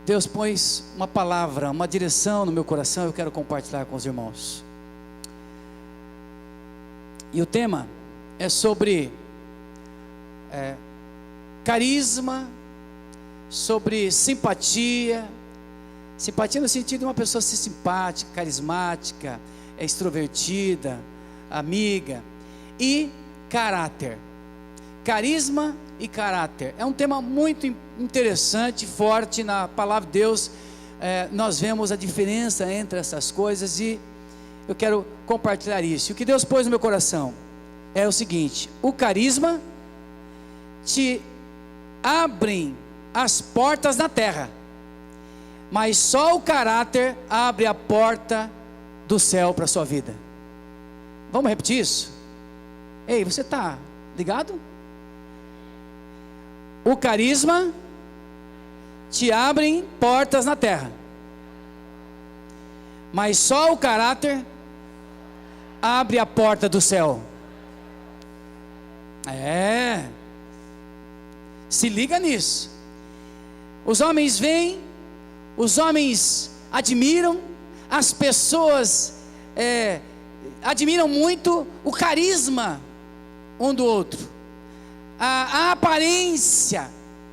Deus pôs uma palavra, uma direção no meu coração, eu quero compartilhar com os irmãos. E o tema é sobre carisma, sobre simpatia. Simpatia no sentido de uma pessoa ser simpática, carismática, extrovertida, amiga. E caráter. Carisma e caráter. É um tema muito interessante, forte na palavra de Deus. Nós vemos a diferença entre essas coisas e eu quero compartilhar isso. O que Deus pôs no meu coração é o seguinte: o carisma te abre as portas na terra, mas só o caráter abre a porta do céu para a sua vida. Vamos repetir isso? Ei, você está ligado? O carisma te abre portas na terra, mas só o caráter abre a porta do céu. Se liga nisso. Os homens veem, os homens admiram, as pessoas admiram muito o carisma um do outro, a aparência.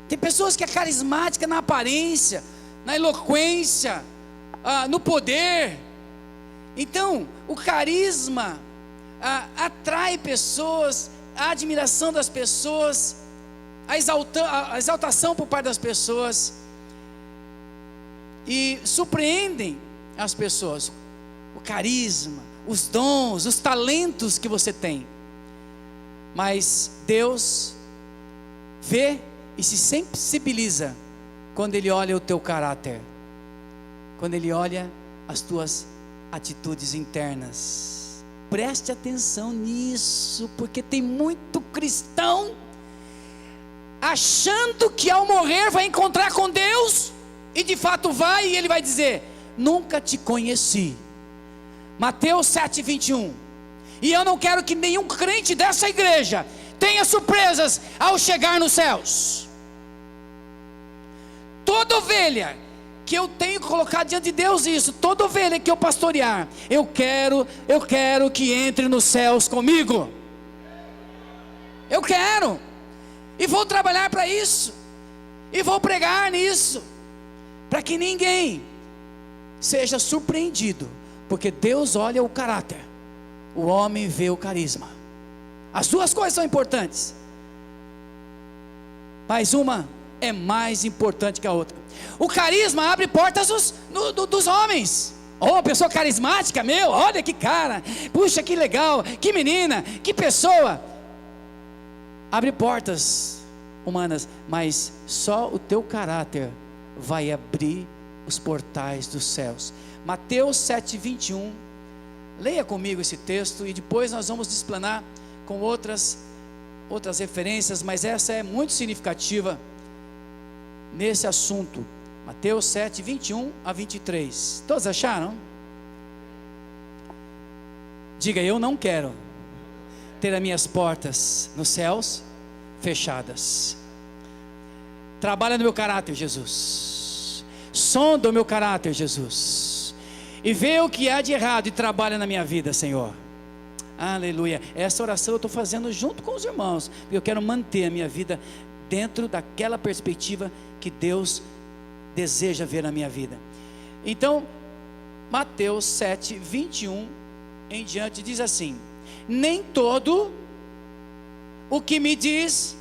Tem pessoas que é carismática na aparência, na eloquência, no poder. Então o carisma atrai pessoas, a admiração das pessoas, a exaltação por parte das pessoas, e surpreendem as pessoas. O carisma, os dons, os talentos que você tem. Mas Deus vê e se sensibiliza quando Ele olha o teu caráter, quando Ele olha as tuas atitudes internas. Preste atenção nisso, porque tem muito cristão achando que ao morrer vai encontrar com Deus, e de fato vai, e Ele vai dizer: nunca te conheci. Mateus 7:21. E eu não quero que nenhum crente dessa igreja tenha surpresas ao chegar nos céus. Toda ovelha que eu tenho colocado diante de Deus, isso, toda ovelha que eu pastorear, eu quero que entre nos céus comigo. Eu quero, e vou trabalhar para isso, e vou pregar nisso, para que ninguém seja surpreendido, porque Deus olha o caráter, o homem vê o carisma. As duas coisas são importantes, mas uma é mais importante que a outra. O carisma abre portas dos homens. Oh, pessoa carismática, olha que cara, puxa que legal, que menina, que pessoa. Abre portas humanas, mas só o teu caráter vai abrir os portais dos céus. Mateus 7:21. Leia comigo esse texto e depois nós vamos explanar com outras referências, mas essa é muito significativa nesse assunto. Mateus 7:21-23. Todos acharam? Diga: eu não quero ter as minhas portas nos céus fechadas. Trabalha no meu caráter, Jesus. Sonda o meu caráter, Jesus, e vê o que há de errado e trabalha na minha vida, Senhor. Aleluia. Essa oração eu estou fazendo junto com os irmãos, porque eu quero manter a minha vida dentro daquela perspectiva que Deus deseja ver na minha vida. Então, Mateus 7:21 em diante diz assim: nem todo o que me diz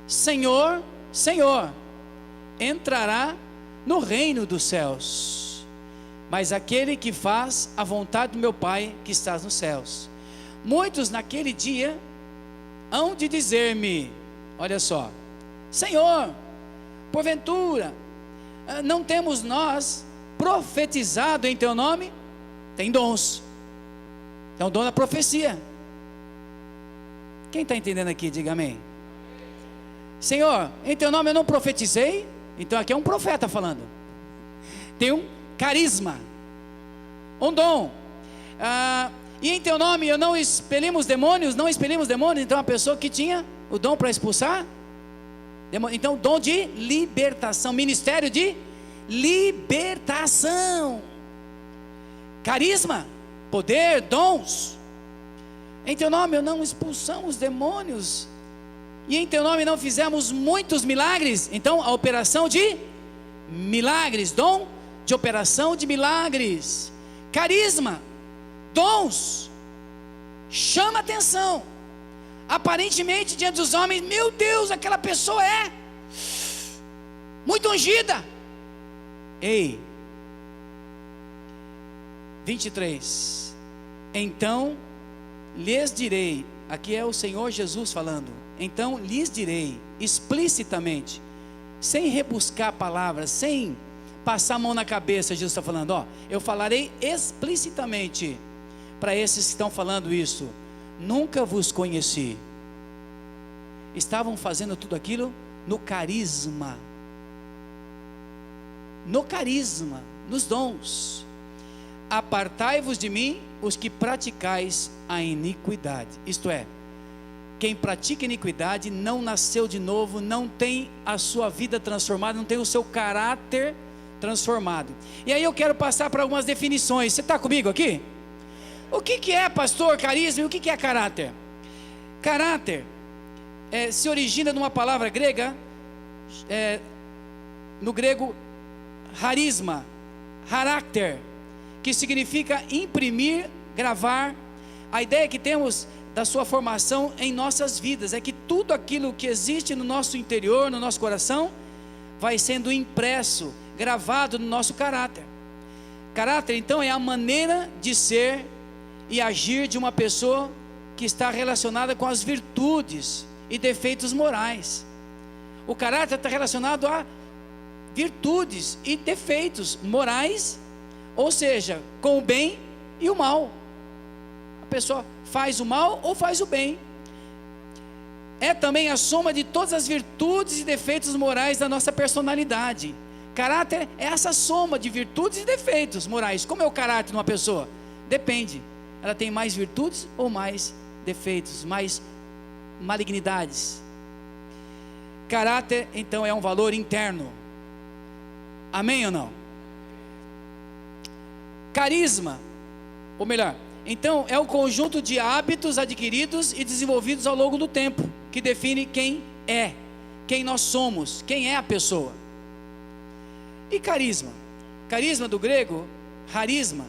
Senhor, Senhor, entrará no reino dos céus, mas aquele que faz a vontade do meu Pai que está nos céus. Muitos naquele dia hão de dizer-me, olha só: Senhor, porventura não temos nós profetizado em teu nome? Tem dons, é o dom da profecia. Quem está entendendo aqui, diga amém. Senhor, em teu nome eu não profetizei? Então aqui é um profeta falando. Tem um carisma, um dom. E em teu nome eu não expelimos demônios? Não expelimos demônios. Então a pessoa que tinha o dom para expulsar demônios. Então dom de libertação, ministério de libertação. Carisma, poder, dons. Em teu nome não expulsamos demônios, e em teu nome não fizemos muitos milagres. Então a operação de milagres, dom de operação de milagres. Carisma, dons, chama atenção. Aparentemente diante dos homens, meu Deus, aquela pessoa é muito ungida. Ei, 23, então lhes direi, aqui é o Senhor Jesus falando, então lhes direi explicitamente, sem rebuscar palavras, sem passar a mão na cabeça. Jesus está falando, ó, eu falarei explicitamente para esses que estão falando isso: nunca vos conheci. Estavam fazendo tudo aquilo no carisma, nos dons. Apartai-vos de mim, os que praticais a iniquidade. Isto é, quem pratica iniquidade não nasceu de novo, não tem a sua vida transformada, não tem o seu caráter transformado. E aí eu quero passar para algumas definições. Você está comigo aqui? O que é, pastor, carisma, e o que é caráter? Caráter se origina de uma palavra grega, no grego harisma, harakter, que significa imprimir, gravar. A ideia que temos da sua formação em nossas vidas é que tudo aquilo que existe no nosso interior, no nosso coração, vai sendo impresso, gravado no nosso caráter. Caráter, então, é a maneira de ser e agir de uma pessoa que está relacionada com as virtudes e defeitos morais. O caráter está relacionado a virtudes e defeitos morais, ou seja, com o bem e o mal. A pessoa faz o mal ou faz o bem. É também a soma de todas as virtudes e defeitos morais da nossa personalidade. Caráter é essa soma de virtudes e defeitos morais. Como é o caráter de uma pessoa? Depende. Ela tem mais virtudes ou mais defeitos, mais malignidades. Caráter, então, é um valor interno. Amém ou não? Carisma, ou melhor, então é o conjunto de hábitos adquiridos e desenvolvidos ao longo do tempo, que define quem é, quem nós somos, quem é a pessoa. E carisma? Carisma do grego, harisma,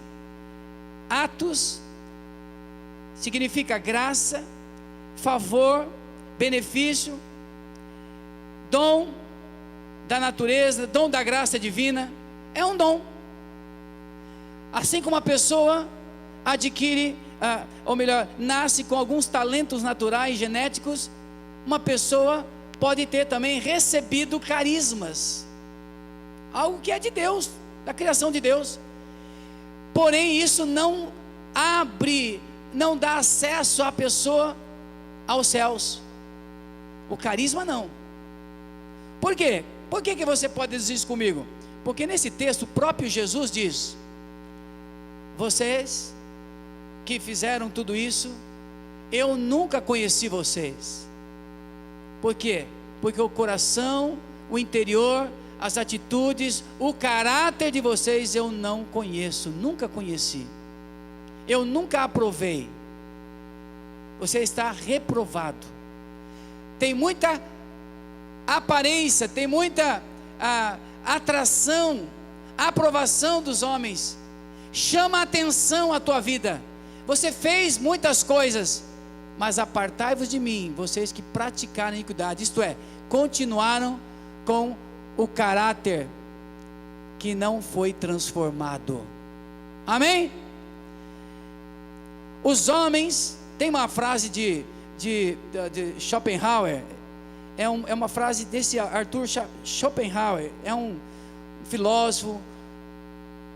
atos, significa graça, favor, benefício, dom da natureza, dom da graça divina. É um dom. Assim como a pessoa adquire, ou melhor, nasce com alguns talentos naturais, genéticos, uma pessoa pode ter também recebido carismas, algo que é de Deus, da criação de Deus. Porém isso não abre, não dá acesso à pessoa aos céus. O carisma não. Por quê? Por que você pode dizer isso comigo? Porque nesse texto o próprio Jesus diz: vocês que fizeram tudo isso, eu nunca conheci vocês. Por quê? Porque o coração, o interior, as atitudes, o caráter de vocês eu não conheço, nunca conheci. Eu nunca aprovei. Você está reprovado. Tem muita aparência, tem muita atração, aprovação dos homens. Chama a atenção a tua vida. Você fez muitas coisas, mas apartai-vos de mim, vocês que praticaram iniquidade. Isto é, continuaram com o caráter que não foi transformado. Amém? Os homens, tem uma frase de Schopenhauer, é uma frase desse Arthur Schopenhauer, é um filósofo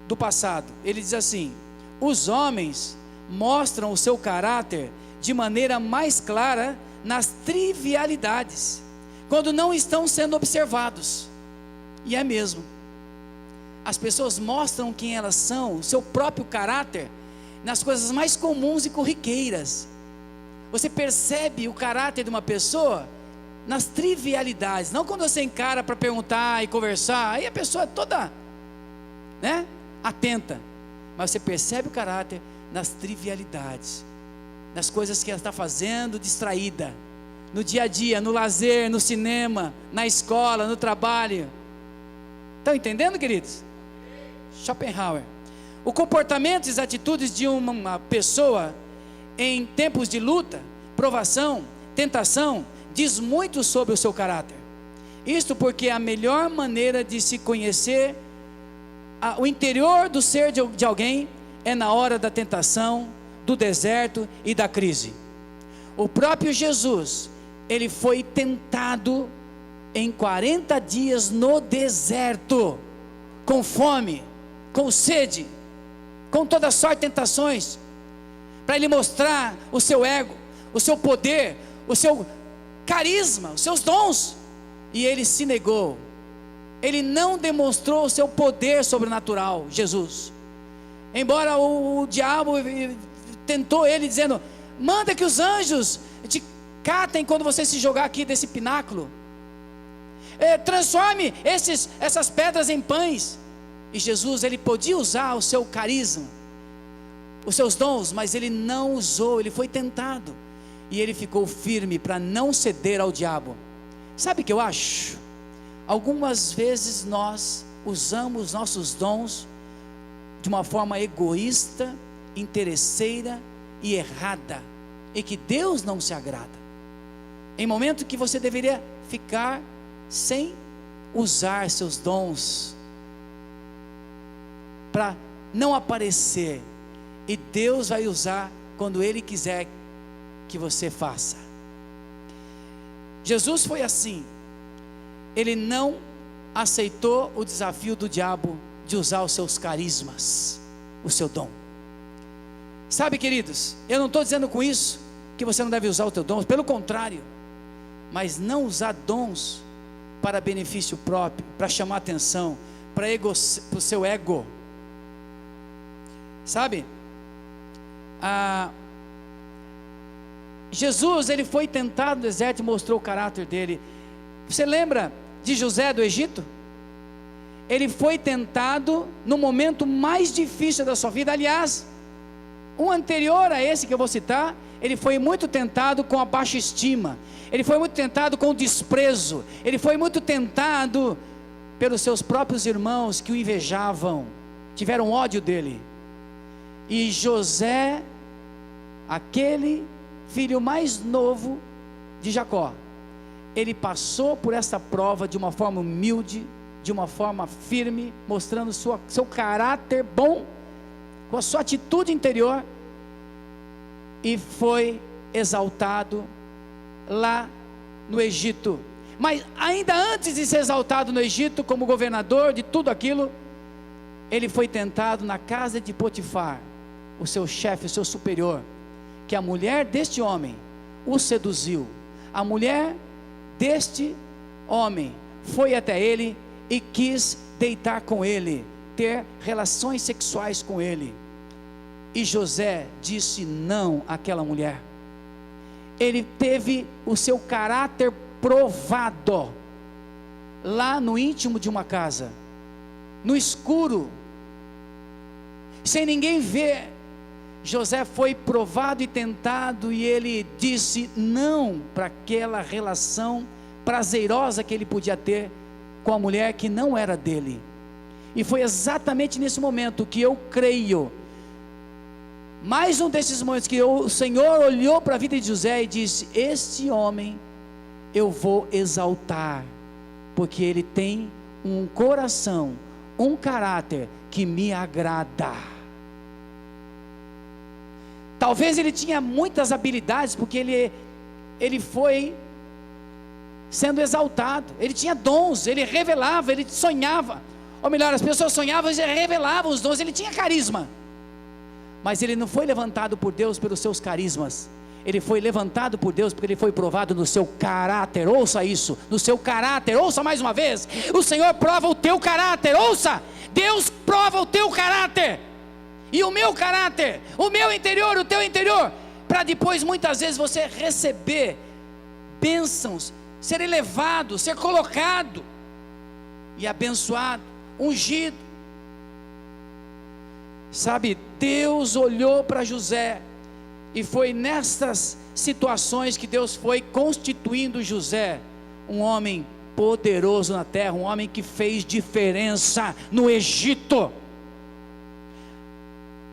do passado. Ele diz assim: os homens mostram o seu caráter de maneira mais clara nas trivialidades, quando não estão sendo observados. E é mesmo. As pessoas mostram quem elas são, o seu próprio caráter, nas coisas mais comuns e corriqueiras. Você percebe o caráter de uma pessoa nas trivialidades, não quando você encara para perguntar e conversar, aí a pessoa é toda né, atenta, mas você percebe o caráter nas trivialidades, nas coisas que ela está fazendo distraída, no dia a dia, no lazer, no cinema, na escola, no trabalho. Estão entendendo, queridos? Schopenhauer. O comportamento e as atitudes de uma pessoa em tempos de luta, provação, tentação, diz muito sobre o seu caráter. Isto porque a melhor maneira de se conhecer o interior do ser de alguém é na hora da tentação, do deserto e da crise. O próprio Jesus, ele foi tentado em 40 dias no deserto, com fome, com sede, com toda sorte de tentações, para ele mostrar o seu ego, o seu poder, o seu carisma, os seus dons, e ele se negou. Ele não demonstrou o seu poder sobrenatural, Jesus. Embora o diabo tentou ele, dizendo: manda que os anjos te catem quando você se jogar aqui desse pináculo, transforme essas pedras em pães. E Jesus, ele podia usar o seu carisma, os seus dons, mas ele não usou. Ele foi tentado, e ele ficou firme para não ceder ao diabo. Sabe o que eu acho? Algumas vezes nós usamos nossos dons de uma forma egoísta, interesseira e errada, e que Deus não se agrada, em momento que você deveria ficar sem usar seus dons, para não aparecer, e Deus vai usar quando Ele quiser que você faça. Jesus foi assim. Ele não aceitou o desafio do diabo de usar os seus carismas, o seu dom. Sabe, queridos, eu não estou dizendo com isso que você não deve usar o teu dom, pelo contrário, mas não usar dons para benefício próprio, para chamar atenção, para o seu ego. Sabe, Jesus, ele foi tentado no deserto e mostrou o caráter dele. Você lembra de José do Egito? Ele foi tentado no momento mais difícil da sua vida. Aliás, um anterior a esse que eu vou citar, ele foi muito tentado com a baixa estima, ele foi muito tentado com o desprezo, ele foi muito tentado pelos seus próprios irmãos que o invejavam, tiveram ódio dele. E José, aquele filho mais novo de Jacó, ele passou por essa prova de uma forma humilde, de uma forma firme, mostrando seu caráter bom, com a sua atitude interior, e foi exaltado lá no Egito. Mas ainda antes de ser exaltado no Egito como governador de tudo aquilo, ele foi tentado na casa de Potifar, o seu chefe, o seu superior, que a mulher deste homem o seduziu. A mulher deste homem foi até ele e quis deitar com ele, ter relações sexuais com ele. E José disse não àquela mulher. Ele teve o seu caráter provado lá no íntimo de uma casa, no escuro, sem ninguém ver. José foi provado e tentado, e ele disse não para aquela relação prazerosa que ele podia ter com a mulher que não era dele. E foi exatamente nesse momento que eu creio, mais um desses momentos, que o Senhor olhou para a vida de José e disse: este homem eu vou exaltar, porque ele tem um coração, um caráter que me agrada. Talvez ele tinha muitas habilidades, porque ele foi sendo exaltado, ele tinha dons, ele revelava, ele sonhava, ou melhor, as pessoas sonhavam e revelavam os dons. Ele tinha carisma, mas ele não foi levantado por Deus pelos seus carismas, ele foi levantado por Deus porque ele foi provado no seu caráter. Ouça isso, no seu caráter. Ouça mais uma vez, o Senhor prova o teu caráter. Ouça, Deus prova o teu caráter, e o meu caráter, o meu interior, o teu interior, para depois muitas vezes você receber bênçãos, ser elevado, ser colocado e abençoado, ungido. Sabe, Deus olhou para José, e foi nessas situações que Deus foi constituindo José um homem poderoso na terra, um homem que fez diferença no Egito.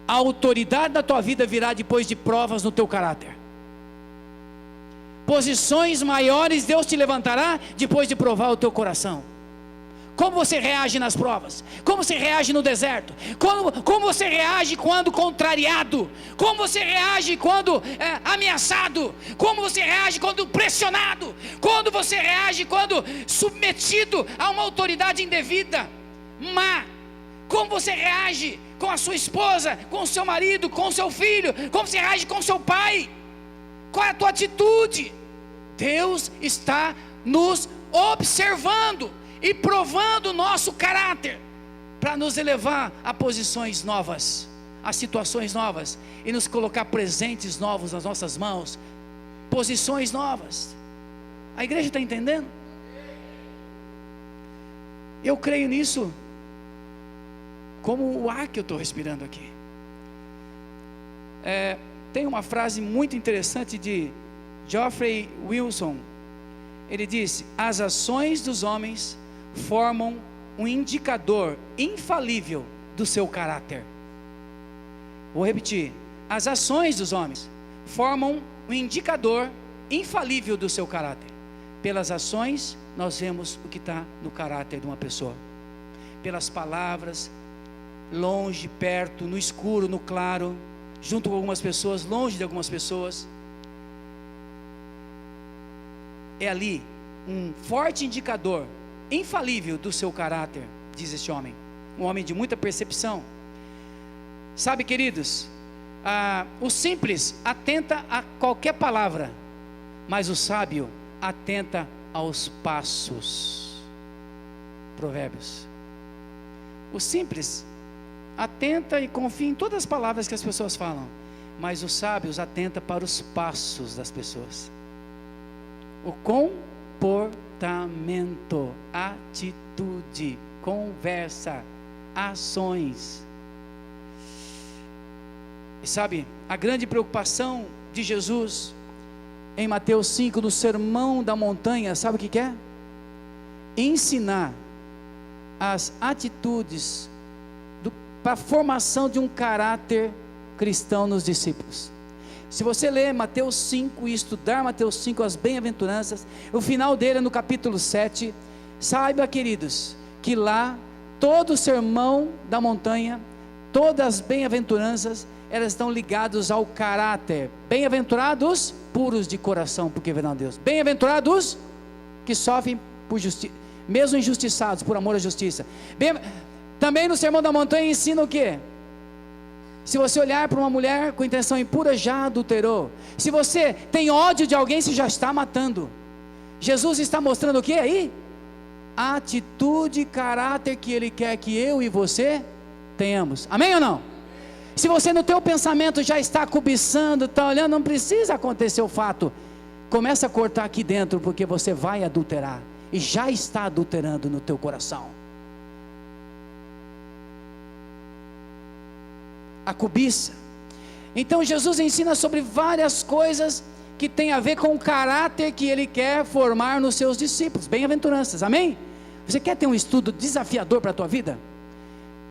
A autoridade da tua vida virá depois de provas no teu caráter. Posições maiores Deus te levantará depois de provar o teu coração. Como você reage nas provas? Como você reage no deserto? Como você reage quando contrariado? Como você reage quando ameaçado? Como você reage quando pressionado? Como você reage quando submetido a uma autoridade indevida, má? Como você reage com a sua esposa, com o seu marido, com o seu filho? Como você reage com o seu pai? Qual é a tua atitude? Deus está nos observando e provando o nosso caráter, para nos elevar a posições novas, a situações novas, e nos colocar presentes novos nas nossas mãos, posições novas. A igreja está entendendo? Eu creio nisso, como o ar que eu estou respirando aqui. Tem uma frase muito interessante de Geoffrey Wilson. Ele disse: as ações dos homens formam um indicador infalível do seu caráter. Vou repetir: as ações dos homens formam um indicador infalível do seu caráter. Pelas ações nós vemos o que está no caráter de uma pessoa. Pelas palavras, longe, perto, no escuro, no claro, junto com algumas pessoas, longe de algumas pessoas. É ali um forte indicador infalível do seu caráter, diz este homem, um homem de muita percepção. Sabe, queridos, o simples atenta a qualquer palavra, mas o sábio atenta aos passos. Provérbios. O simples atenta e confia em todas as palavras que as pessoas falam, mas os sábios atenta para os passos das pessoas. O comportamento, atitude, conversa, ações. E sabe, a grande preocupação de Jesus em Mateus 5, no Sermão da Montanha, sabe o que é? Ensinar as atitudes para a formação de um caráter cristão nos discípulos. Se você ler Mateus 5 e estudar Mateus 5, as bem-aventuranças, o final dele é no capítulo 7, saiba, queridos, que lá todo o Sermão da Montanha, todas as bem-aventuranças, elas estão ligadas ao caráter. Bem-aventurados puros de coração, porque verão a Deus. Bem-aventurados que sofrem por justiça, mesmo injustiçados por amor à justiça. Também no Sermão da Montanha ensina o quê? Se você olhar para uma mulher com intenção impura, já adulterou. Se você tem ódio de alguém, você já está matando. Jesus está mostrando o que aí? A atitude e caráter que Ele quer que eu e você tenhamos. Amém ou não? Se você no teu pensamento já está cobiçando, está olhando, não precisa acontecer o fato. Começa a cortar aqui dentro, porque você vai adulterar. E já está adulterando no teu coração. A cobiça. Então Jesus ensina sobre várias coisas que tem a ver com o caráter que Ele quer formar nos seus discípulos. Bem-aventuranças, amém? Você quer ter um estudo desafiador para a tua vida?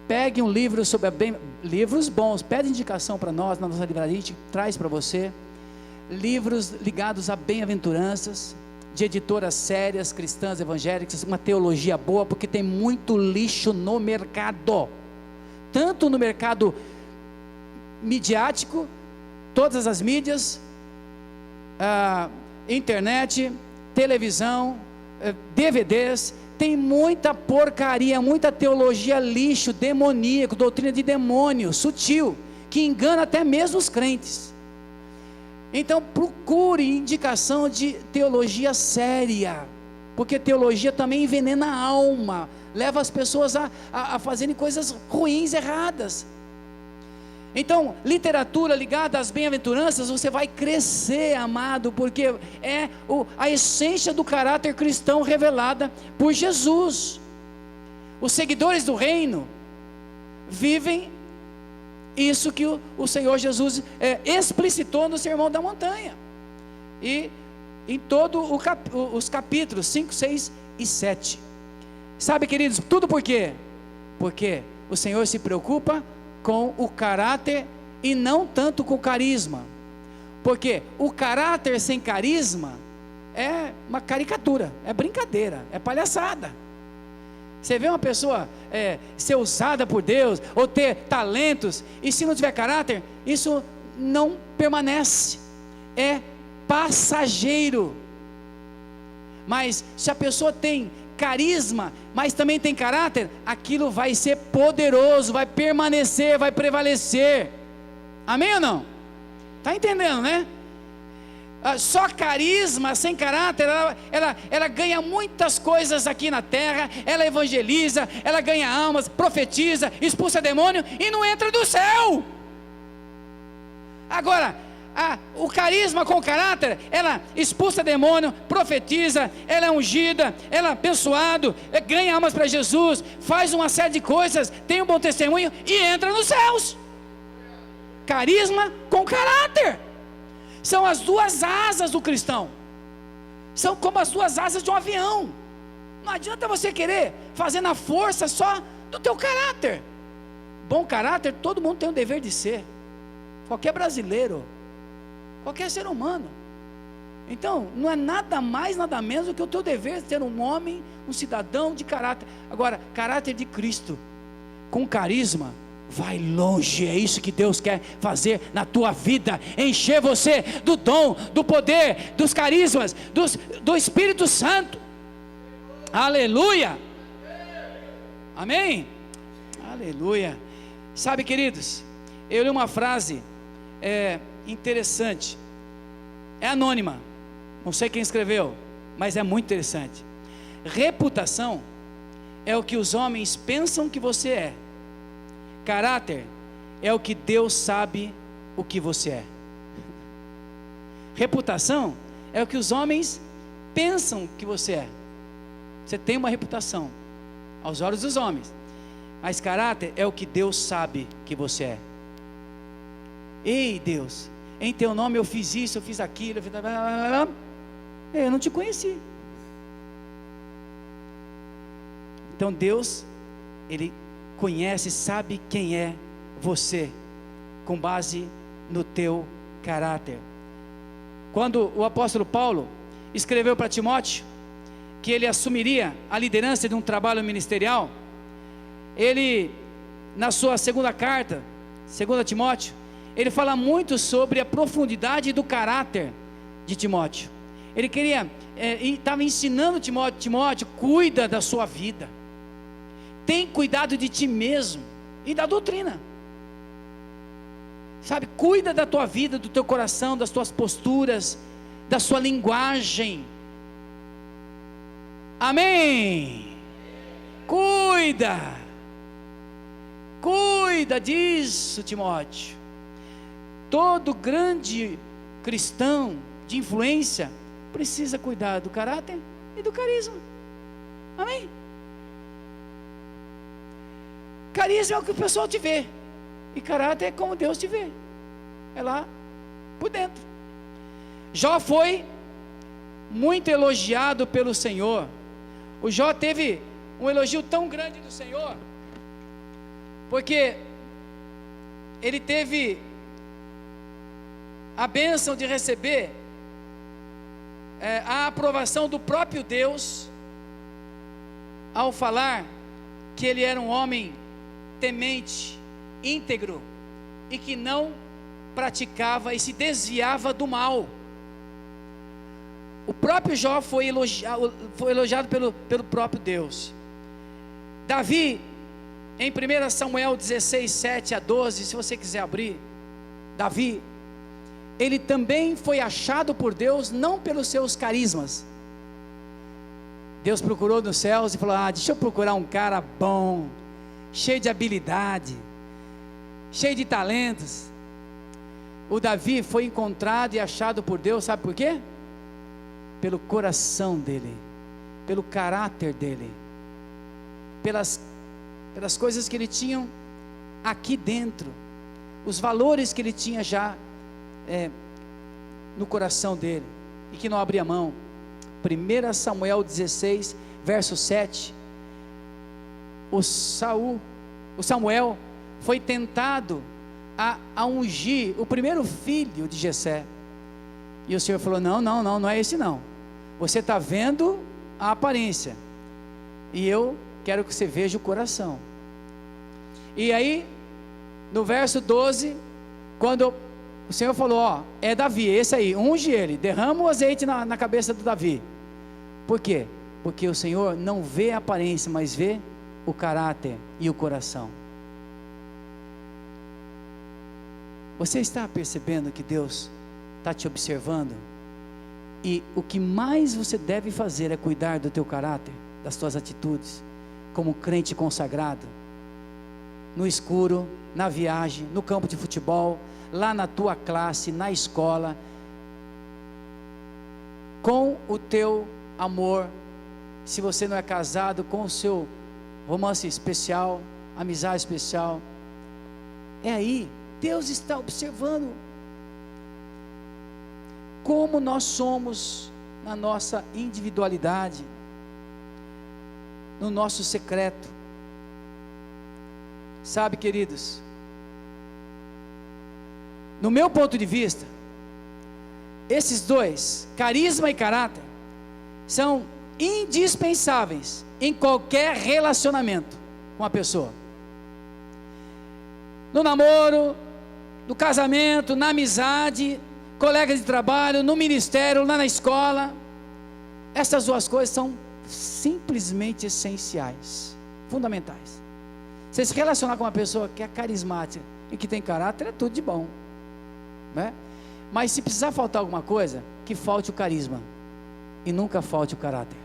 Pegue um livro sobre livros bons, pede indicação para nós na nossa livraria, a gente traz para você livros ligados a bem-aventuranças, de editoras sérias, cristãs, evangélicas, uma teologia boa, porque tem muito lixo no mercado, tanto no mercado midiático, todas as mídias, internet, televisão, DVDs, tem muita porcaria, muita teologia lixo, demoníaco, doutrina de demônio, sutil, que engana até mesmo os crentes. Então procure indicação de teologia séria, porque teologia também envenena a alma, leva as pessoas a fazerem coisas ruins, erradas. Então, literatura ligada às bem-aventuranças, você vai crescer, amado, porque é a essência do caráter cristão revelada por Jesus. Os seguidores do reino vivem Isso que o Senhor Jesus explicitou no Sermão da Montanha. E em todos os capítulos 5, 6 e 7. Sabe, queridos, tudo por quê? Porque o Senhor se preocupa com o caráter e não tanto com o carisma. Porque o caráter sem carisma é uma caricatura, é brincadeira, é palhaçada. Você vê uma pessoa ser usada por Deus, ou ter talentos, e se não tiver caráter, isso não permanece, é passageiro. Mas se a pessoa tem carisma, mas também tem caráter, aquilo vai ser poderoso, vai permanecer, vai prevalecer. Amém ou não? Está entendendo, né? Só carisma, sem caráter, ela ganha muitas coisas aqui na terra, ela evangeliza, ela ganha almas, profetiza, expulsa demônio e não entra do céu. Agora, o carisma com caráter, ela expulsa demônio, profetiza, ela é ungida, ela é abençoado, ganha almas para Jesus, faz uma série de coisas, tem um bom testemunho e entra nos céus. Carisma com caráter são as duas asas do cristão, são como as duas asas de um avião. Não adianta você querer fazer na força só do teu caráter. Bom caráter todo mundo tem o dever de ser, qualquer brasileiro, qualquer ser humano. Então não é nada mais, nada menos do que o teu dever de ser um homem, um cidadão de caráter. Agora, caráter de Cristo com carisma vai longe. É isso que Deus quer fazer na tua vida, encher você do dom, do poder, dos carismas, do Espírito Santo. Aleluia, amém, aleluia. Sabe, queridos, eu li uma frase interessante, é anônima, não sei quem escreveu, mas é muito interessante. Reputação é o que os homens pensam que você é. Caráter é o que Deus sabe o que você é. Reputação é o que os homens pensam que você é. Você tem uma reputação aos olhos dos homens, mas caráter é o que Deus sabe que você é. Ei, Deus, em teu nome eu fiz isso, eu fiz aquilo, eu não te conheci. Então Deus, Ele conhece, sabe quem é você, com base no teu caráter. Quando o apóstolo Paulo escreveu para Timóteo que ele assumiria a liderança de um trabalho ministerial, ele, na sua segunda carta, 2 Timóteo, ele fala muito sobre a profundidade do caráter de Timóteo. Ele queria, estava ensinando Timóteo, cuida da sua vida, tem cuidado de ti mesmo e da doutrina, sabe, cuida da tua vida, do teu coração, das tuas posturas, da sua linguagem. Amém? Cuida disso, Timóteo. Todo grande cristão de influência precisa cuidar do caráter e do carisma. Amém? Carisma é o que o pessoal te vê, e caráter é como Deus te vê, é lá por dentro. Jó foi muito elogiado pelo Senhor. O Jó teve um elogio tão grande do Senhor, porque ele teve a bênção de receber a aprovação do próprio Deus, ao falar que ele era um homem temente, íntegro, e que não praticava e se desviava do mal. O próprio Jó foi elogiado pelo próprio Deus. Davi, em 1 Samuel 16, 7 a 12, se você quiser abrir, Davi, ele também foi achado por Deus, não pelos seus carismas. Deus procurou nos céus e falou: deixa eu procurar um cara bom, cheio de habilidade, cheio de talentos. O Davi foi encontrado e achado por Deus, sabe por quê? Pelo coração dele, pelo caráter dele, pelas coisas que ele tinha aqui dentro. os valores que ele tinha já no coração dele, e que não abria mão. 1 Samuel 16, verso 7, o Samuel foi tentado a ungir o primeiro filho de Jessé, e o Senhor falou: não é esse não, você está vendo a aparência, e eu quero que você veja o coração. E aí, no verso 12, quando o Senhor falou: é Davi, esse aí, unge ele, derrama o azeite na cabeça do Davi. Por quê? Porque o Senhor não vê a aparência, mas vê o caráter e o coração. Você está percebendo que Deus está te observando? E o que mais você deve fazer é cuidar do teu caráter, das tuas atitudes, como crente consagrado, no escuro, na viagem, no campo de futebol, lá na tua classe, na escola, com o teu amor, se você não é casado, com o seu romance especial, amizade especial. É aí, Deus está observando como nós somos na nossa individualidade, no nosso secreto. Sabe, queridos, no meu ponto de vista, esses dois, carisma e caráter, são indispensáveis em qualquer relacionamento com a pessoa. No namoro, no casamento, na amizade, colegas de trabalho, no ministério, lá na escola. Essas duas coisas são simplesmente essenciais, fundamentais. Você se relacionar com uma pessoa que é carismática e que tem caráter, é tudo de bom, né? Mas se precisar faltar alguma coisa, que falte o carisma e nunca falte o caráter.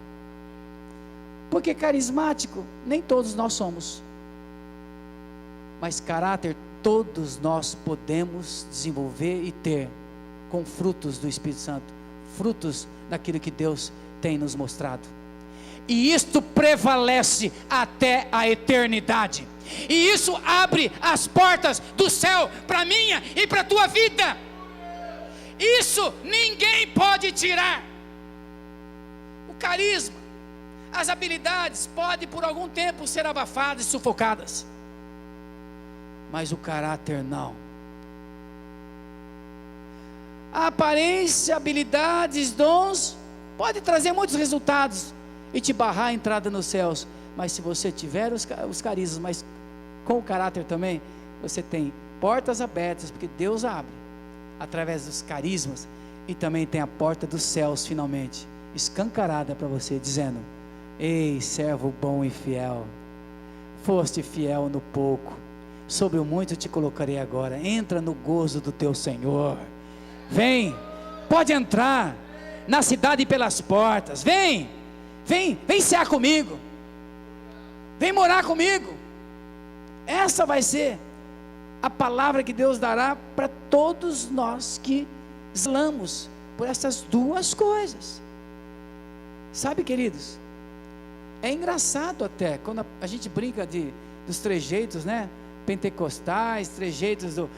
Porque carismático nem todos nós somos, mas caráter todos nós podemos desenvolver e ter, com frutos do Espírito Santo, frutos daquilo que Deus tem nos mostrado. E isto prevalece até a eternidade, e isso abre as portas do céu para a minha e para a tua vida. Isso ninguém pode tirar. O carisma, as habilidades podem por algum tempo ser abafadas e sufocadas, mas o caráter não. A aparência, habilidades, dons pode trazer muitos resultados e te barrar a entrada nos céus, mas se você tiver os carismas, mas com o caráter também, você tem portas abertas, porque Deus abre através dos carismas, e também tem a porta dos céus finalmente escancarada para você, dizendo: ei, servo bom e fiel, foste fiel no pouco, sobre o muito te colocarei agora, entra no gozo do teu Senhor. Vem, pode entrar na cidade pelas portas, vem cear comigo, vem morar comigo. Essa vai ser a palavra que Deus dará para todos nós que zelamos por essas duas coisas. Sabe, queridos, é engraçado até quando a gente brinca dos trejeitos, né? Pentecostais, trejeitos do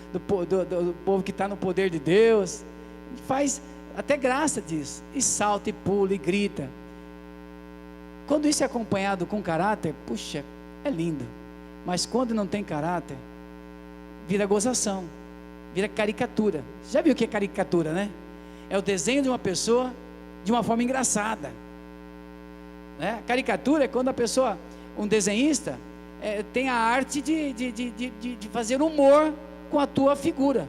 povo que está no poder de Deus. A gente faz até graça disso, e salta e pula e grita. Quando isso é acompanhado com caráter, puxa, é lindo. Mas quando não tem caráter, vira gozação, vira caricatura. Já viu o que é caricatura, né? É o desenho de uma pessoa de uma forma engraçada, né? Caricatura é quando a pessoa, um desenhista, tem a arte de fazer humor com a tua figura,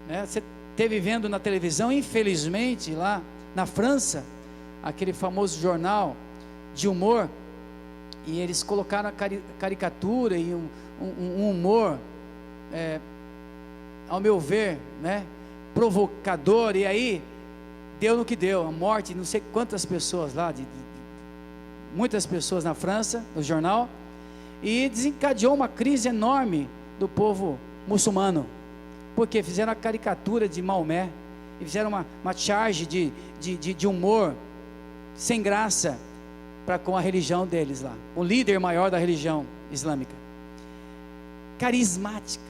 né? Você esteve vendo na televisão, infelizmente, lá na França, aquele famoso jornal de humor, e eles colocaram a caricatura e um humor, ao meu ver, né, provocador, e aí deu no que deu, a morte de não sei quantas pessoas lá, muitas pessoas na França, no jornal, e desencadeou uma crise enorme do povo muçulmano, porque fizeram a caricatura de Maomé, e fizeram uma charge de humor sem graça com a religião deles lá, o líder maior da religião islâmica, carismática,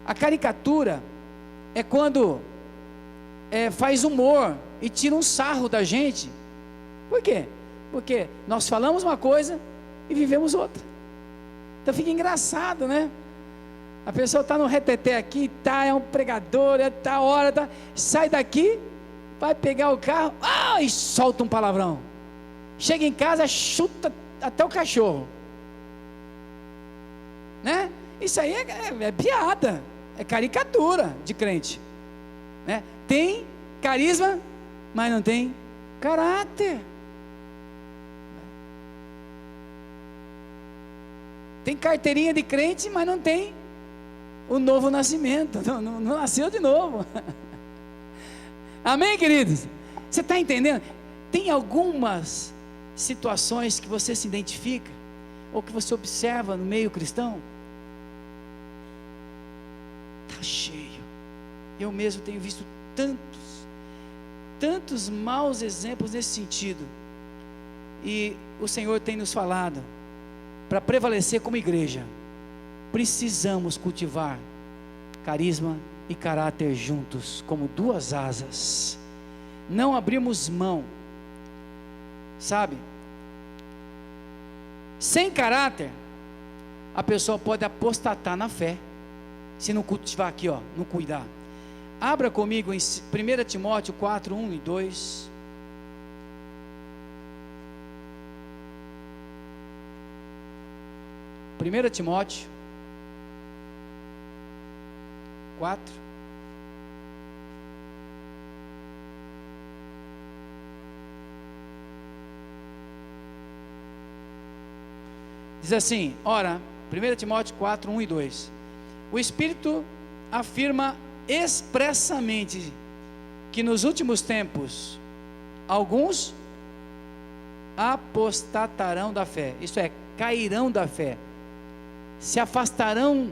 A caricatura é quando faz humor e tira um sarro da gente. Por quê? Porque nós falamos uma coisa e vivemos outra. Então fica engraçado, né? A pessoa está no reteté aqui, é um pregador, tá hora, sai daqui, vai pegar o carro, e solta um palavrão. Chega em casa, chuta até o cachorro, né? Isso aí é piada, é caricatura de crente, né? Tem carisma, mas não tem caráter. Tem carteirinha de crente, mas não tem o novo nascimento, não nasceu de novo. Amém, queridos? Você está entendendo? Tem algumas situações que você se identifica, ou que você observa no meio cristão? Está cheio. Eu mesmo tenho visto tantos maus exemplos nesse sentido, e o Senhor tem nos falado, para prevalecer como igreja, precisamos cultivar carisma e caráter juntos, como duas asas, não abrimos mão, sabe? Sem caráter, a pessoa pode apostatar na fé, se não cultivar aqui, não cuidar. Abra comigo em 1 Timóteo 4, 1 e 2. Primeira Timóteo 4, diz assim, ora, 1 Timóteo 4, 1 e 2, o Espírito afirma expressamente que nos últimos tempos, alguns apostatarão da fé, isto é, cairão da fé, se afastarão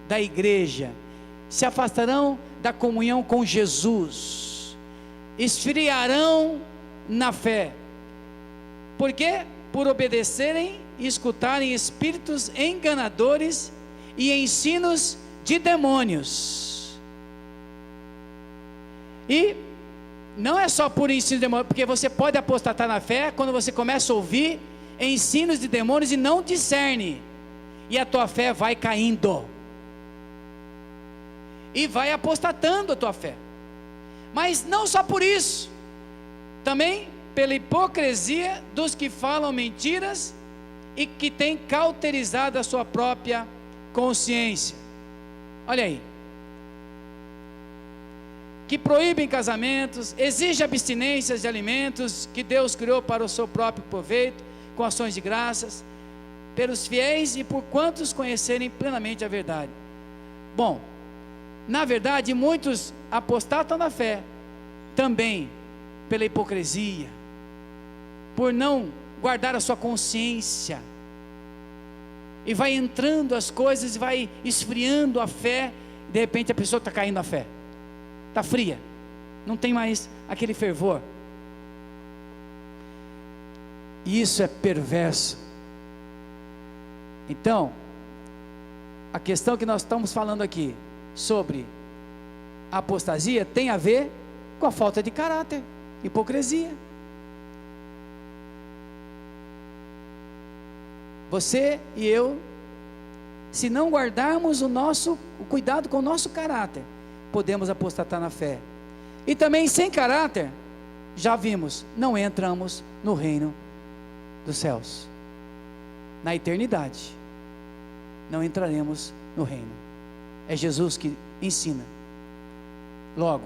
da igreja, se afastarão da comunhão com Jesus, esfriarão na fé. Por quê? Por obedecerem e escutarem espíritos enganadores e ensinos de demônios. E não é só por ensino de demônios, porque você pode apostatar na fé quando você começa a ouvir ensinos de demônios e não discerne, e a tua fé vai caindo, e vai apostatando a tua fé. Mas não só por isso, também pela hipocrisia dos que falam mentiras e que têm cauterizado a sua própria consciência. Olha aí, que proíbem casamentos, exigem abstinências de alimentos que Deus criou para o seu próprio proveito, com ações de graças, pelos fiéis e por quantos conhecerem plenamente a verdade. Bom, na verdade, muitos apostatam da fé, também pela hipocrisia, por não guardar a sua consciência, e vai entrando as coisas, e vai esfriando a fé, de repente a pessoa está caindo na fé, está fria, não tem mais aquele fervor, e isso é perverso. Então, a questão que nós estamos falando aqui, sobre a apostasia, tem a ver com a falta de caráter, hipocrisia. Você e eu, se não guardarmos o cuidado com o nosso caráter, podemos apostatar na fé. E também sem caráter, já vimos, não entramos no reino dos céus, na eternidade, não entraremos no reino. É Jesus que ensina. Logo,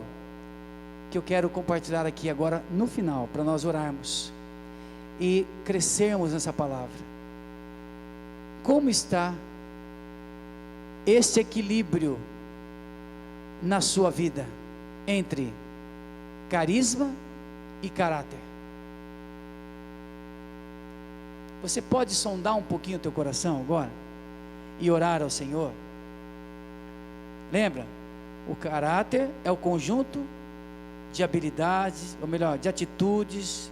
que eu quero compartilhar aqui agora no final, para nós orarmos e crescermos nessa palavra. Como está esse equilíbrio na sua vida entre carisma e caráter? Você pode sondar um pouquinho o teu coração agora e orar ao Senhor? Lembra, o caráter é o conjunto de habilidades, ou melhor, de atitudes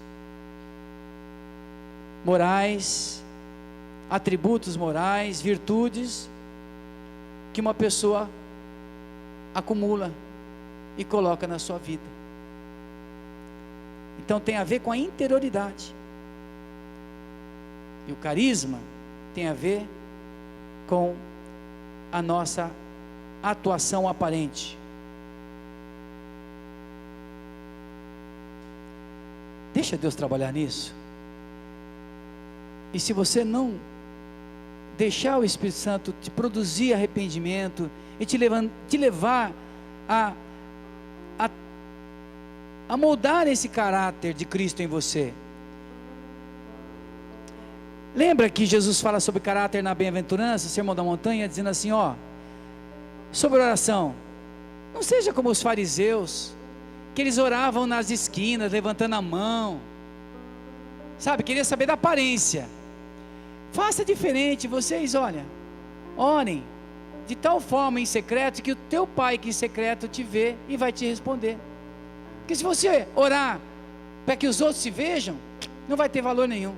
morais, atributos morais, virtudes que uma pessoa acumula e coloca na sua vida. Então tem a ver com a interioridade. E o carisma tem a ver com a nossa atuação aparente. Deixa Deus trabalhar nisso. E se você não deixar o Espírito Santo te produzir arrependimento e te levar a moldar esse caráter de Cristo em você. Lembra que Jesus fala sobre caráter na bem-aventurança, Sermão da Montanha, dizendo assim, sobre oração, não seja como os fariseus, que eles oravam nas esquinas, levantando a mão, sabe, queria saber da aparência. Faça diferente, vocês, orem de tal forma em secreto, que o teu pai que em secreto te vê e vai te responder. Porque se você orar para que os outros se vejam, não vai ter valor nenhum.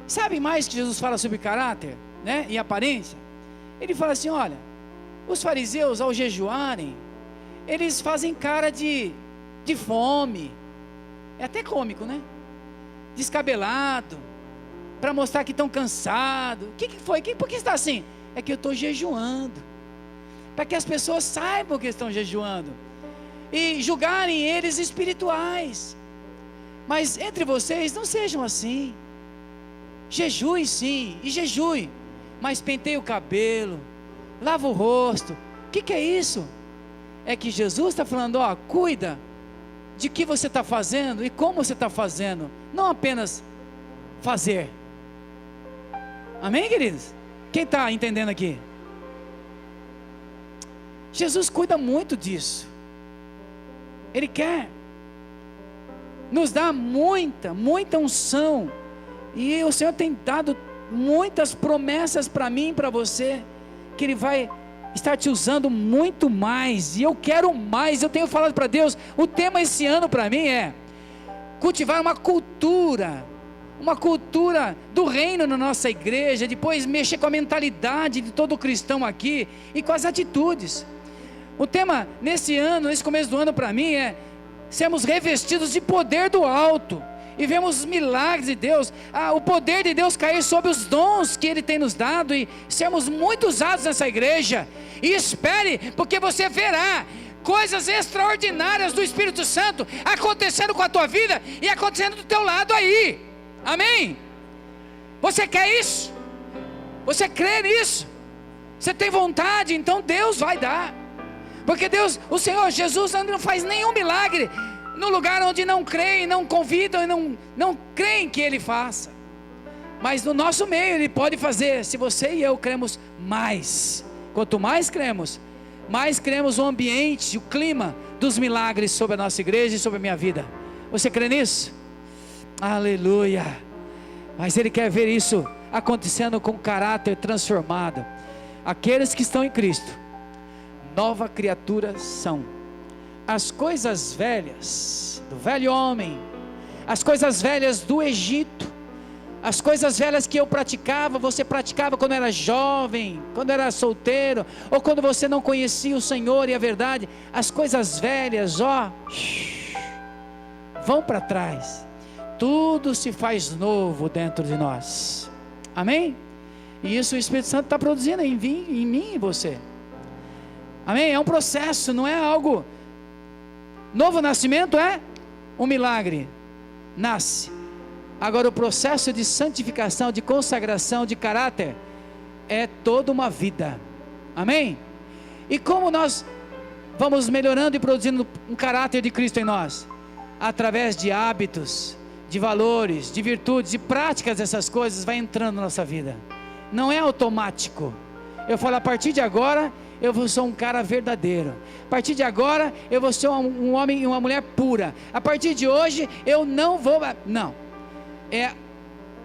Sabe mais que Jesus fala sobre caráter, né, e aparência? Ele fala assim, os fariseus ao jejuarem, eles fazem cara de fome, é até cômico, né? Descabelado, para mostrar que estão cansados. O que foi? Por que está assim? É que eu estou jejuando, para que as pessoas saibam que estão jejuando, e julgarem eles espirituais. Mas entre vocês não sejam assim. Jejue sim, e jejue, mas penteie o cabelo, lava o rosto. O que é isso? É que Jesus está falando, cuida de que você está fazendo e como você está fazendo, não apenas fazer. Amém, queridos? Quem está entendendo aqui? Jesus cuida muito disso. Ele quer nos dar muita unção. E o Senhor tem dado muitas promessas para mim e para você, que Ele vai estar te usando muito mais. E eu quero mais. Eu tenho falado para Deus, o tema esse ano para mim é cultivar uma cultura do reino na nossa igreja, depois mexer com a mentalidade de todo cristão aqui e com as atitudes. O tema nesse ano, nesse começo do ano para mim é sermos revestidos de poder do alto. E vemos os milagres de Deus, o poder de Deus cair sobre os dons que Ele tem nos dado, e sermos muito usados nessa igreja. E espere, porque você verá coisas extraordinárias do Espírito Santo acontecendo com a tua vida e acontecendo do teu lado aí. Amém? Você quer isso? Você crê nisso? Você tem vontade? Então Deus vai dar. Porque Deus, o Senhor Jesus não faz nenhum milagre no lugar onde não creem, não convidam e não creem que Ele faça. Mas no nosso meio Ele pode fazer, se você e eu cremos mais. Quanto mais cremos o ambiente, o clima dos milagres sobre a nossa igreja e sobre a minha vida. Você crê nisso? Aleluia. Mas Ele quer ver isso acontecendo com caráter transformado. Aqueles que estão em Cristo, nova criatura são. As coisas velhas do velho homem, as coisas velhas do Egito, as coisas velhas que eu praticava, você praticava quando era jovem, quando era solteiro, ou quando você não conhecia o Senhor e a verdade, as coisas velhas, vão para trás. Tudo se faz novo dentro de nós. Amém? E isso o Espírito Santo está produzindo em mim e em você. Amém? É um processo, não é algo. Novo nascimento é um milagre. Nasce. Agora o processo de santificação, de consagração, de caráter, é toda uma vida. Amém? E como nós vamos melhorando e produzindo um caráter de Cristo em nós? Através de hábitos, de valores, de virtudes e práticas dessas coisas, vai entrando na nossa vida. Não é automático. Eu falo, a partir de agora eu vou ser um cara verdadeiro. A partir de agora eu vou ser um homem e uma mulher pura. A partir de hoje eu não vou. Não. É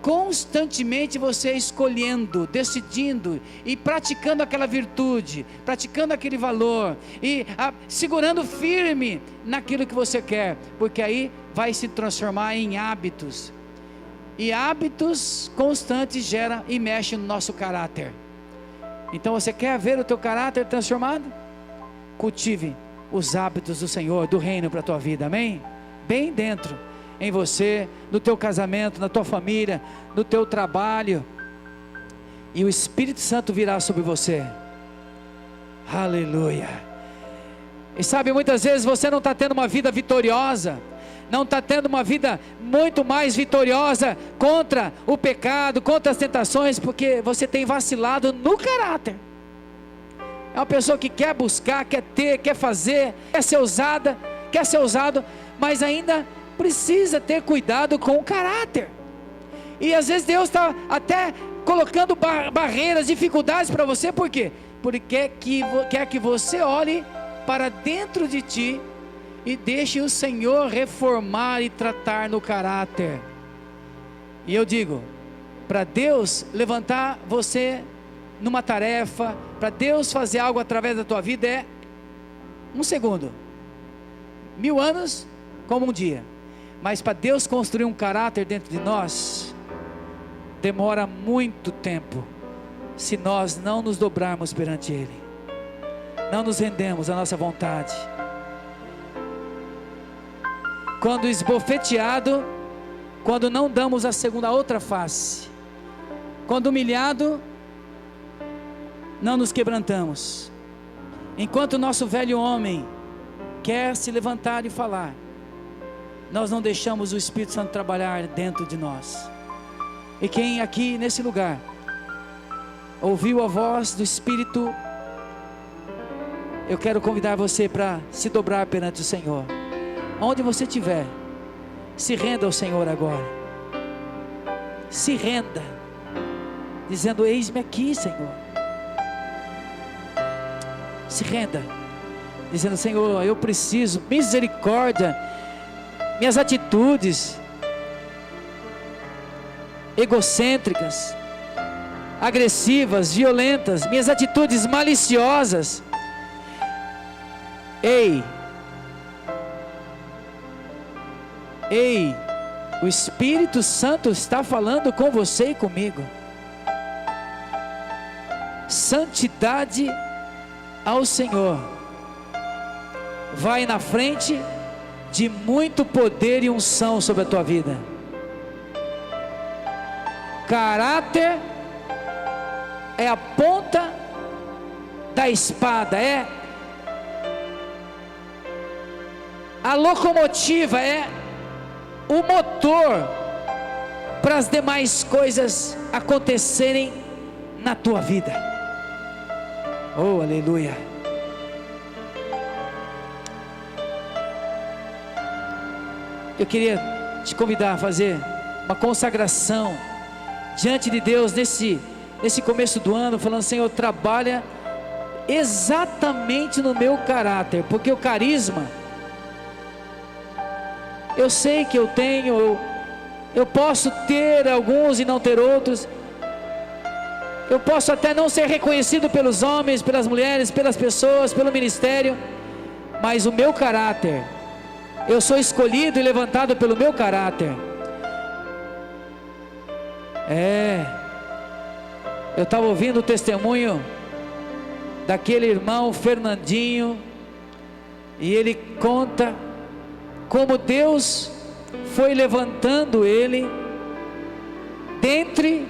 constantemente você escolhendo, decidindo e praticando aquela virtude, praticando aquele valor e segurando firme naquilo que você quer, porque aí vai se transformar em hábitos. E hábitos constantes geram e mexem no nosso caráter. Então você quer ver o teu caráter transformado? cultive os hábitos do Senhor, do reino para a tua vida, amém? Bem dentro, em você, no teu casamento, na tua família, no teu trabalho, e o Espírito Santo virá sobre você. Aleluia. E sabe, muitas vezes você não está tendo uma vida vitoriosa, não está tendo uma vida muito mais vitoriosa contra o pecado, contra as tentações, porque você tem vacilado no caráter. É uma pessoa que quer buscar, quer ter, quer fazer, quer ser usada, quer ser usado, mas ainda precisa ter cuidado com o caráter. E às vezes Deus está até colocando barreiras, dificuldades para você. Por quê? Porque quer que você olhe para dentro de ti e deixe o Senhor reformar e tratar no caráter. E eu digo, para Deus levantar você numa tarefa, para Deus fazer algo através da tua vida, é 1 segundo, 1000 anos como um dia. Mas para Deus construir um caráter dentro de nós, demora muito tempo, se nós não nos dobrarmos perante Ele, não nos rendemos à nossa vontade. Quando esbofeteado, quando não damos a outra face, quando humilhado, não nos quebrantamos. Enquanto o nosso velho homem quer se levantar e falar, nós não deixamos o Espírito Santo trabalhar dentro de nós. E quem aqui nesse lugar ouviu a voz do Espírito, eu quero convidar você para se dobrar perante o Senhor. Onde você estiver, se renda ao Senhor agora. Se renda, dizendo: eis-me aqui, Senhor. Se renda, dizendo: Senhor, eu preciso, misericórdia. Minhas atitudes egocêntricas, agressivas, violentas, minhas atitudes maliciosas. Ei, o Espírito Santo está falando com você e comigo. Santidade ao Senhor. Vai na frente de muito poder e unção sobre a tua vida. Caráter é a ponta da espada, é a locomotiva, é o motor para as demais coisas acontecerem na tua vida. Oh, aleluia. Eu queria te convidar a fazer uma consagração diante de Deus nesse começo do ano, falando: Senhor, trabalha exatamente no meu caráter, porque o carisma, eu sei que eu tenho, eu posso ter alguns e não ter outros, eu posso até não ser reconhecido pelos homens, pelas mulheres, pelas pessoas, pelo ministério, mas o meu caráter, eu sou escolhido e levantado pelo meu caráter. Eu estava ouvindo o testemunho daquele irmão Fernandinho, e ele conta como Deus foi levantando ele dentre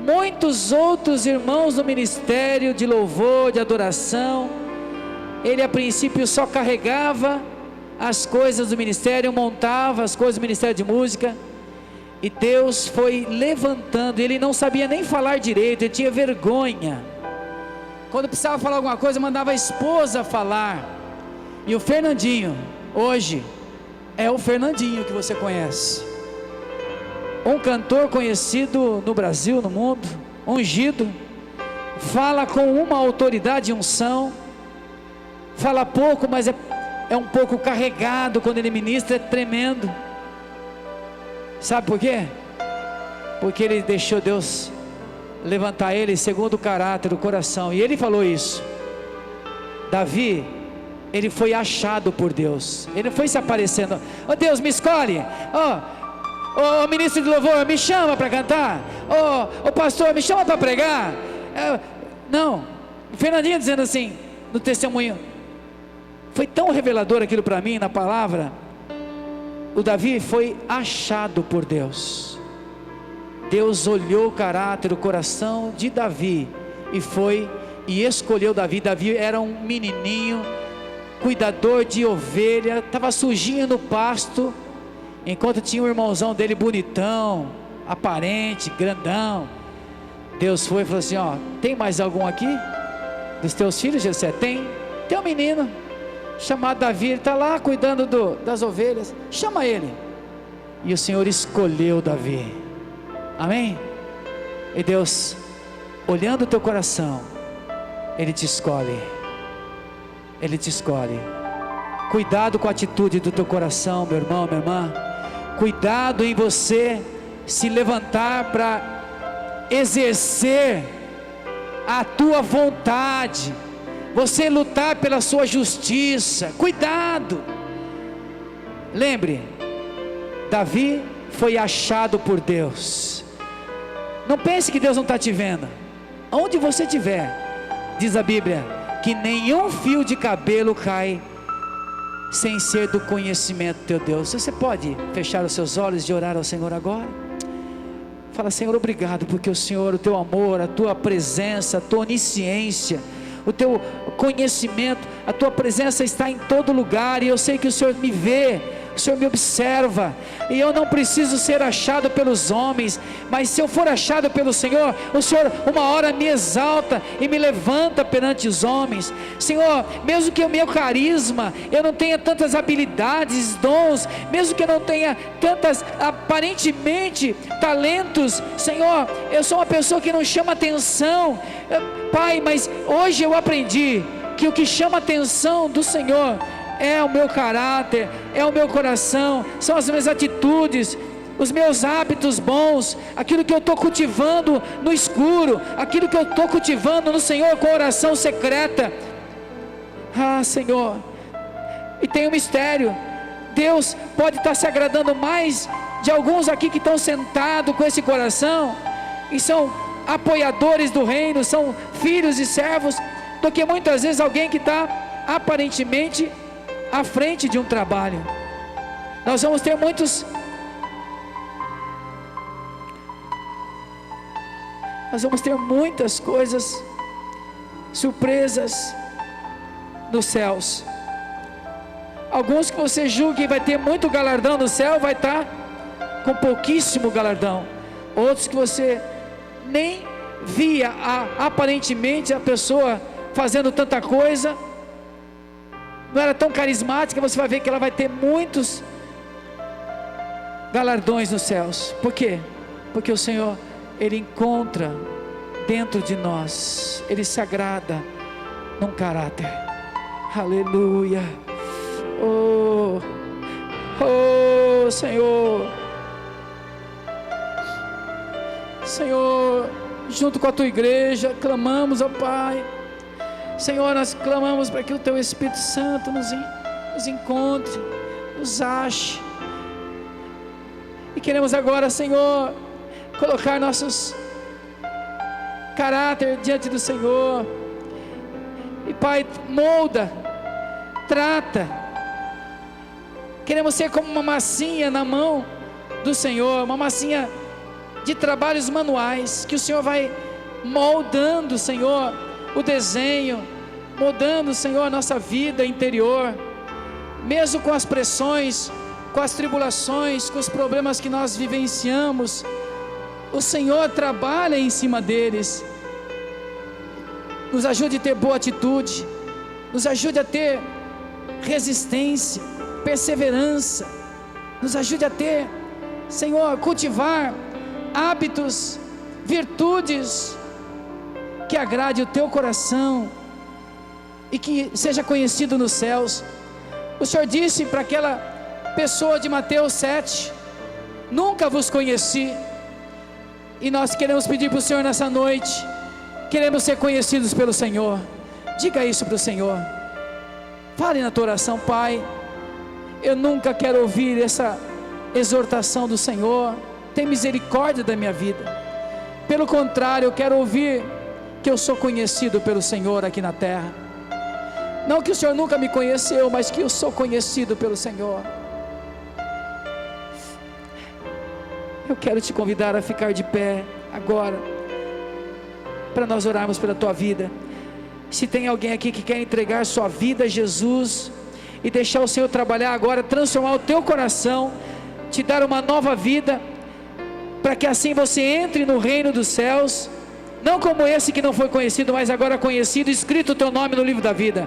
muitos outros irmãos do ministério de louvor, de adoração. Ele a princípio só carregava as coisas do ministério, montava as coisas do ministério de música, e Deus foi levantando. Ele não sabia nem falar direito, ele tinha vergonha. Quando precisava falar alguma coisa, mandava a esposa falar. E o Fernandinho, hoje, é o Fernandinho que você conhece, um cantor conhecido no Brasil, no mundo, ungido, fala com uma autoridade e unção, fala pouco, mas é um pouco carregado. Quando ele ministra, é tremendo. Sabe por quê? Porque ele deixou Deus levantar ele segundo o caráter, o coração. E ele falou isso. Davi, ele foi achado por Deus, ele foi se aparecendo. Oh Deus, me escolhe. Oh ministro de louvor, me chama para cantar. Oh pastor, me chama para pregar. Não, o Fernandinho dizendo assim no testemunho: Foi tão revelador aquilo para mim na palavra. O Davi foi achado por Deus. Deus olhou o caráter, o coração de Davi e escolheu Davi. Davi era um menininho, cuidador de ovelha, estava sujinho no pasto, enquanto tinha um irmãozão dele bonitão, aparente, grandão. Deus foi e falou assim: ó, tem mais algum aqui dos teus filhos, Jessé? Tem um menino chamado Davi, ele está lá cuidando das ovelhas, chama ele. E o Senhor escolheu Davi, amém? E Deus, olhando o teu coração, Ele te escolhe. Ele te escolhe. Cuidado com a atitude do teu coração, meu irmão, minha irmã. Cuidado em você se levantar para exercer a tua vontade, você lutar pela sua justiça. Cuidado. Lembre, Davi foi achado por Deus. Não pense que Deus não está te vendo. Onde você estiver, diz a Bíblia, que nenhum fio de cabelo cai sem ser do conhecimento do teu Deus. Você pode fechar os seus olhos e orar ao Senhor agora? Fala: Senhor, obrigado, porque o Senhor, o teu amor, a tua presença, a tua onisciência, o teu conhecimento, a tua presença está em todo lugar, e eu sei que o Senhor me vê, o Senhor me observa, e eu não preciso ser achado pelos homens, mas se eu for achado pelo Senhor, o Senhor uma hora me exalta e me levanta perante os homens. Senhor, mesmo que o meu carisma, eu não tenha tantas habilidades, dons, mesmo que eu não tenha tantas, aparentemente, talentos, Senhor, eu sou uma pessoa que não chama atenção, Pai, mas hoje eu aprendi que o que chama a atenção do Senhor é o meu caráter, é o meu coração, são as minhas atitudes, os meus hábitos bons, aquilo que eu estou cultivando no escuro, aquilo que eu estou cultivando no Senhor com oração secreta. Ah, Senhor, e tem um mistério, Deus pode estar se agradando mais de alguns aqui que estão sentados com esse coração, e são apoiadores do reino, são filhos e servos, do que muitas vezes alguém que está aparentemente à frente de um trabalho. Nós vamos ter muitas coisas, surpresas nos céus. Alguns que você julga que vai ter muito galardão no céu, vai estar com pouquíssimo galardão. Outros que você nem via aparentemente a pessoa fazendo tanta coisa, não era tão carismática, você vai ver que ela vai ter muitos galardões nos céus. Por quê? Porque o Senhor, Ele encontra dentro de nós, Ele se agrada num caráter. Aleluia. Oh, oh Senhor, Senhor, junto com a tua igreja, clamamos ao Pai. Senhor, nós clamamos para que o teu Espírito Santo nos encontre, nos ache, e queremos agora, Senhor, colocar nossos caráter diante do Senhor, e Pai, molda, trata. Queremos ser como uma massinha na mão do Senhor, uma massinha de trabalhos manuais, que o Senhor vai moldando, Senhor, o desenho, moldando, Senhor, a nossa vida interior, mesmo com as pressões, com as tribulações, com os problemas que nós vivenciamos, o Senhor trabalha em cima deles. Nos ajude a ter boa atitude, nos ajude a ter resistência, perseverança, nos ajude a ter, Senhor, cultivar hábitos, virtudes, que agrade o teu coração, e que seja conhecido nos céus. O Senhor disse para aquela pessoa de Mateus 7, nunca vos conheci, e nós queremos pedir para o Senhor nessa noite, queremos ser conhecidos pelo Senhor. Diga isso para o Senhor, fale na tua oração: Pai, eu nunca quero ouvir essa exortação do Senhor, tem misericórdia da minha vida, pelo contrário, eu quero ouvir que eu sou conhecido pelo Senhor aqui na terra. Não que o Senhor nunca me conheceu, mas que eu sou conhecido pelo Senhor. Eu quero te convidar a ficar de pé agora, para nós orarmos pela tua vida. Se tem alguém aqui que quer entregar sua vida a Jesus e deixar o Senhor trabalhar agora, transformar o teu coração, te dar uma nova vida, para que assim você entre no reino dos céus, não como esse que não foi conhecido, mas agora conhecido, escrito o teu nome no livro da vida.